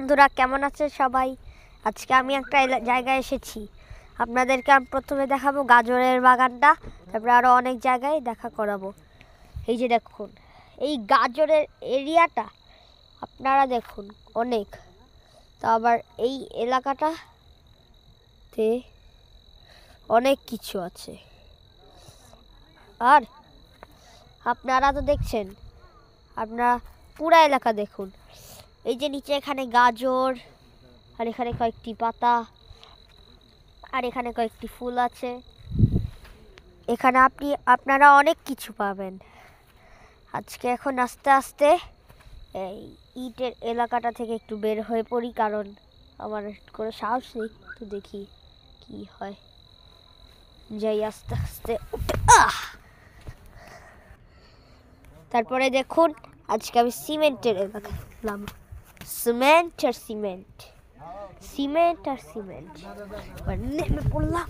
বন্ধুরা, কেমন আছে সবাই? আজকে আমি একটা জায়গায় এসেছি। আপনাদেরকে আমি প্রথমে দেখাবো গাজরের বাগানটা, তারপরে আরও অনেক জায়গায় দেখা করাবো। এই যে দেখুন, এই গাজরের এরিয়াটা আপনারা দেখুন অনেক। তো আবার এই এলাকাটাতে অনেক কিছু আছে। আর আপনারা তো দেখছেন, আপনারা পুরা এলাকা দেখুন। এই যে নিচে এখানে গাজর, আর এখানে কয়েকটি পাতা, আর এখানে কয়েকটি ফুল আছে। এখানে আপনারা অনেক কিছু পাবেন। আজকে এখন আস্তে আস্তে এই ইটের এলাকাটা থেকে একটু বের হয়ে পড়ি, কারণ আমার কোনো সাহস নেই। তো দেখি কি হয়। যাই আস্তে আস্তে উঠে। তারপরে দেখুন, আজকে আমি সিমেন্টের এলাকায় এলাম। সিমেন্ট আর সিমেন্ট, সিমেন্ট আর সিমেন্ট। নেমে পড়লাম।